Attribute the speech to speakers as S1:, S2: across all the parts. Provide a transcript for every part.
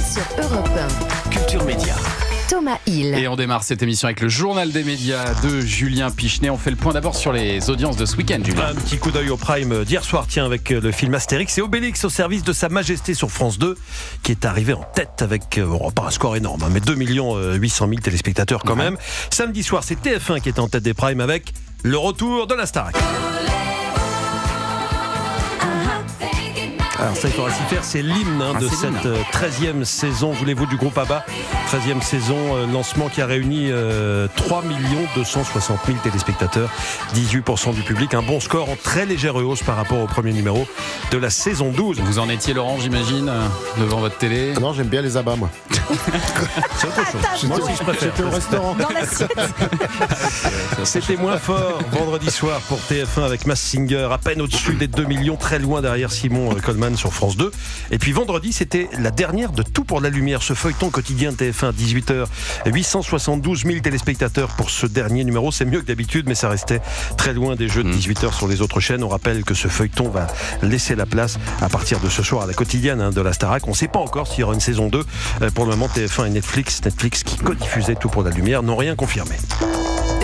S1: sur Europe 1.
S2: Culture Média.
S1: Thomas Hill.
S3: Et on démarre cette émission avec le journal des médias de Julien Pichenet. On fait le point d'abord sur les audiences de ce week-end, Julien.
S4: Un petit coup d'œil au Prime d'hier soir, tiens, avec le film Astérix et Obélix au service de Sa Majesté sur France 2, qui est arrivé en tête avec, pas un score énorme, mais 2 800 000 téléspectateurs quand même. Samedi soir, c'est TF1 qui était en tête des Primes avec le retour de la Starac. Alors ça, il faudra s'y faire, c'est l'hymne de cette 13e saison, voulez-vous, du groupe ABBA. 13e saison, lancement qui a réuni 3 260 000 téléspectateurs, 18% du public. Un bon score en très légère hausse par rapport au premier numéro de la saison 12.
S3: Vous en étiez, Laurent, j'imagine, devant votre télé?
S5: Non, j'aime bien les ABBA, moi.
S4: C'est autre chose. Moi aussi, je préfère.
S5: J'étais au restaurant.
S1: Dans l'assiette.
S4: C'était moins fort vendredi soir pour TF1 avec Mask Singer, à peine au-dessus des 2 millions, très loin derrière Simon Coleman sur France 2. Et puis vendredi, c'était la dernière de Tout pour la lumière, ce feuilleton quotidien de TF1 à 18h. 872 000 téléspectateurs pour ce dernier numéro. C'est mieux que d'habitude, mais ça restait très loin des jeux de 18h sur les autres chaînes. On rappelle que ce feuilleton va laisser la place à partir de ce soir à la quotidienne de la Starac. On ne sait pas encore s'il y aura une saison 2. Pour le moment, TF1 et Netflix qui codiffusaient Tout pour la lumière, n'ont rien confirmé.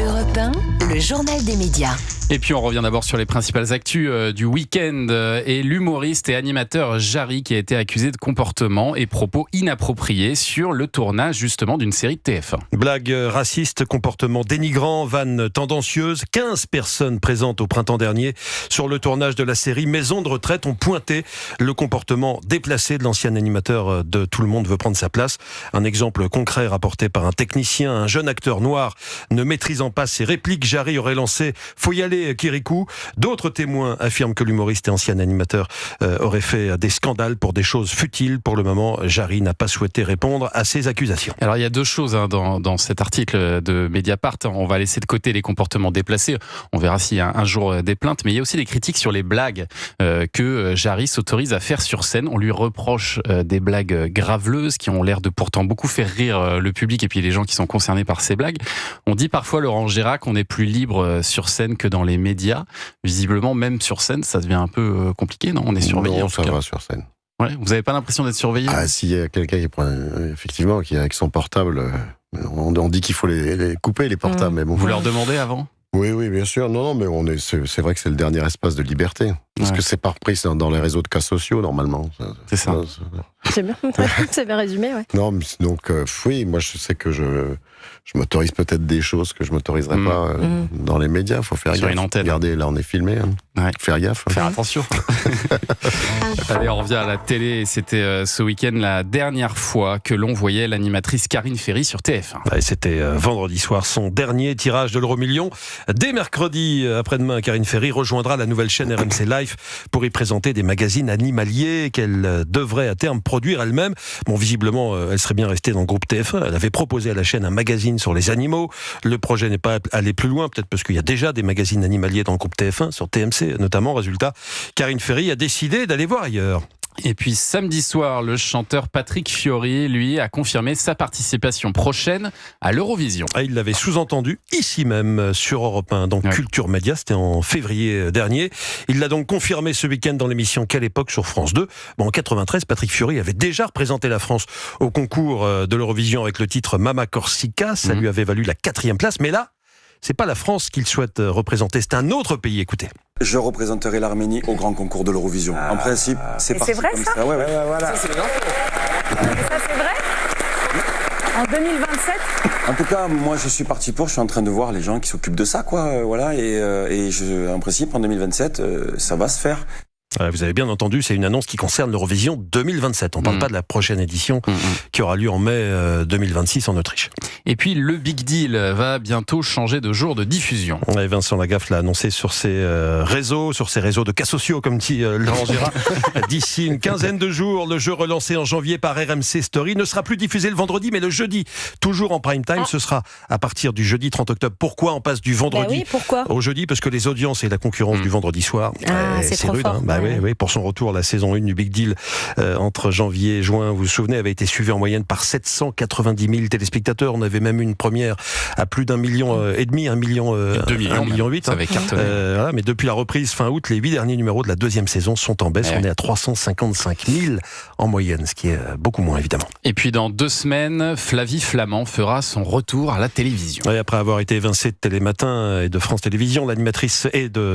S1: Europe 1, le journal des médias.
S3: Et puis on revient d'abord sur les principales actus du week-end et l'humoriste et animateur Jarry qui a été accusé de comportements et propos inappropriés sur le tournage justement d'une série de TF1.
S4: Blagues racistes, comportements dénigrants, vannes tendancieuses. 15 personnes présentes au printemps dernier sur le tournage de la série Maison de retraite ont pointé le comportement déplacé de l'ancien animateur de Tout le monde veut prendre sa place. Un exemple concret rapporté par un technicien, un jeune acteur noir ne maîtrisant pas ses répliques. Jarry aurait lancé « Faut y aller Kirikou ». D'autres témoins affirment que l'humoriste et ancien animateur aurait fait des scandales pour des choses futiles. Pour le moment, Jarry n'a pas souhaité répondre à ces accusations.
S3: Alors il y a deux choses dans cet article de Mediapart. On va laisser de côté les comportements déplacés. On verra s'il y a un jour des plaintes. Mais il y a aussi des critiques sur les blagues que Jarry s'autorise à faire sur scène. On lui reproche des blagues graveleuses qui ont l'air de pourtant beaucoup faire rire le public et puis les gens qui sont concernés par ces blagues. On dit parfois, Laurent Gérard, qu'on est plus libre sur scène que dans les médias. Visiblement, même sur scène, ça devient un peu compliqué, non? On est surveillé.
S5: Non,
S3: en tout
S5: ça
S3: cas.
S5: va sur scène.
S3: Ouais, vous n'avez pas l'impression d'être surveillé?
S5: Ah, s'il y a quelqu'un qui prend, effectivement, qui est avec son portable, on dit qu'il faut les couper, les portables. Mais bon.
S3: Vous leur demandez avant?
S5: Oui, bien sûr. Non, mais c'est vrai que c'est le dernier espace de liberté. Parce que c'est pas repris dans les réseaux de cas sociaux, normalement.
S3: C'est ça.
S6: C'est bien, c'est bien résumé, ouais.
S5: Non, donc, oui, moi, je sais que je m'autorise peut-être des choses que je m'autoriserais pas dans les médias. Faut faire
S3: sur
S5: gaffe.
S3: Une antenne.
S5: Regardez, là, on est filmé.
S3: Ouais.
S5: Faire gaffe.
S3: Faire attention. Allez, on revient à la télé. C'était ce week-end la dernière fois que l'on voyait l'animatrice Karine Ferry sur TF1.
S4: Et c'était vendredi soir son dernier tirage de l'Euro-Million. Dès mercredi après-demain, Karine Ferry rejoindra la nouvelle chaîne RMC Live pour y présenter des magazines animaliers qu'elle devrait à terme produire elle-même. Bon, visiblement, elle serait bien restée dans le groupe TF1. Elle avait proposé à la chaîne un magazine sur les animaux. Le projet n'est pas allé plus loin, peut-être parce qu'il y a déjà des magazines animaliers dans le groupe TF1, sur TMC notamment. Résultat, Karine Ferry a décidé d'aller voir ailleurs.
S3: Et puis samedi soir, le chanteur Patrick Fiori, lui, a confirmé sa participation prochaine à l'Eurovision.
S4: Il l'avait sous-entendu ici même sur Europe 1, donc Culture Média, c'était en février dernier. Il l'a donc confirmé ce week-end dans l'émission Quelle époque sur France 2. Bon, en 93, Patrick Fiori avait déjà représenté la France au concours de l'Eurovision avec le titre Mama Corsica. Ça lui avait valu la 4e place, mais là, c'est pas la France qu'il souhaite représenter, c'est un autre pays, écoutez.
S7: Je représenterai l'Arménie au grand concours de l'Eurovision. En principe, c'est parti
S6: vrai,
S7: comme
S6: ça
S7: ça. Ouais, voilà.
S6: Ça, c'est vrai? En 2027?
S7: En tout cas, moi, je suis parti pour. Je suis en train de voir les gens qui s'occupent de ça, quoi. Voilà. Et en principe, en 2027, ça va se faire.
S4: Vous avez bien entendu, c'est une annonce qui concerne l'Eurovision 2027. On ne parle pas de la prochaine édition qui aura lieu en mai 2026 en Autriche.
S3: Et puis le Big Deal va bientôt changer de jour de diffusion.
S4: Et Vincent Lagaffe l'a annoncé sur ses réseaux de cas sociaux, comme dit Laurent Gérard. D'ici une quinzaine de jours, le jeu relancé en janvier par RMC Story ne sera plus diffusé le vendredi, mais le jeudi, toujours en prime time. Ce sera à partir du jeudi 30 octobre. Pourquoi on passe du vendredi
S6: pourquoi
S4: au jeudi? Parce que les audiences et la concurrence du vendredi soir,
S6: c'est trop
S4: rude.
S6: fort.
S4: Oui, pour son retour, la saison 1 du Big Deal entre janvier et juin, vous vous souvenez, avait été suivie en moyenne par 790 000 téléspectateurs. On avait même eu une première à plus d'1,5 million, 2 millions, 1,8 million.
S3: Ça avait cartonné.
S4: Voilà, mais depuis la reprise fin août, les 8 derniers numéros de la deuxième saison sont en baisse. On est à 355 000 en moyenne, ce qui est beaucoup moins évidemment.
S3: Et puis dans 2 semaines, Flavie Flament fera son retour à la télévision.
S4: Ouais, après avoir été évincée de Télématin et de France Télévisions, l'animatrice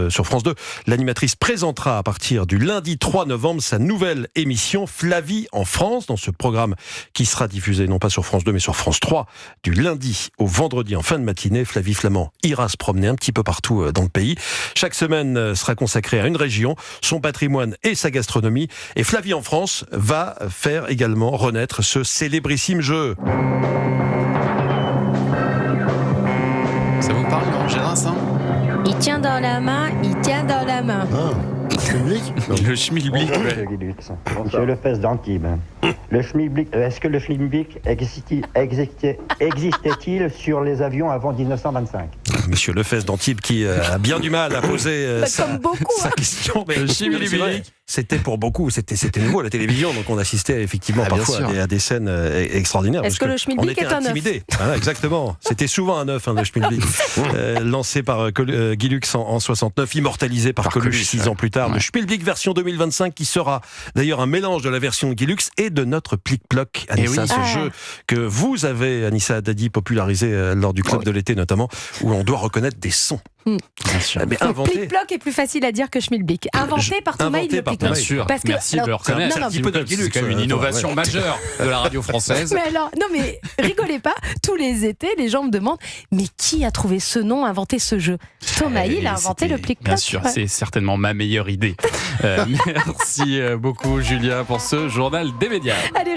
S4: sur France 2, l'animatrice présentera à partir du lundi 3 novembre sa nouvelle émission Flavie en France, dans ce programme qui sera diffusé non pas sur France 2 mais sur France 3 du lundi au vendredi en fin de matinée. Flavie Flament ira se promener un petit peu partout dans le pays. Chaque semaine sera consacrée à une région, son patrimoine et sa gastronomie. Et Flavie en France va faire également renaître ce célébrissime jeu.
S3: Ça vous parle, non, Gérard, ça?
S6: Il tient dans la main, il tient dans la main.
S3: Le schmilblick, ouais.
S2: Monsieur Lefebvre d'Antibes. Le schmilblick, est-ce que le schmilblick existait-il sur les avions avant 1925?
S4: Monsieur Lefebvre d'Antibes qui a bien du mal à poser sa question. Mais
S3: schmilblick.
S4: c'est vrai, c'était pour beaucoup, c'était nouveau à la télévision, donc on assistait effectivement parfois à des scènes extraordinaires.
S6: Est-ce que le schmilblick est un œuf?
S4: Voilà, exactement. C'était souvent un œuf, le schmilblick. Lancé par Guy Lux en 69, immortalisé par Coluche 6 ans plus tard. Le Spielblick version 2025 qui sera d'ailleurs un mélange de la version de Guy Lux et de notre Plic-Ploc, Anissa, ce jeu que vous avez, Anissa Haddadi, popularisé lors du Club de l'été notamment, où on doit reconnaître des sons.
S3: Bien sûr.
S4: Mais inventé.
S6: Plic-Ploc est plus facile à dire que schmilblick. Inventé par Thomas Hill, le Plic-Ploc.
S3: Bien sûr.
S6: Parce que,
S3: merci de le reconnaître.
S6: non,
S3: C'est quand même une innovation majeure de la radio française.
S6: Mais alors, non mais rigolez pas, tous les étés, les gens me demandent mais qui a trouvé ce nom, inventé ce jeu? Thomas Hill a inventé le Plic-Ploc.
S3: Bien sûr, c'est certainement ma meilleure idée. Merci beaucoup, Julia, pour ce journal des médias.
S6: Allez,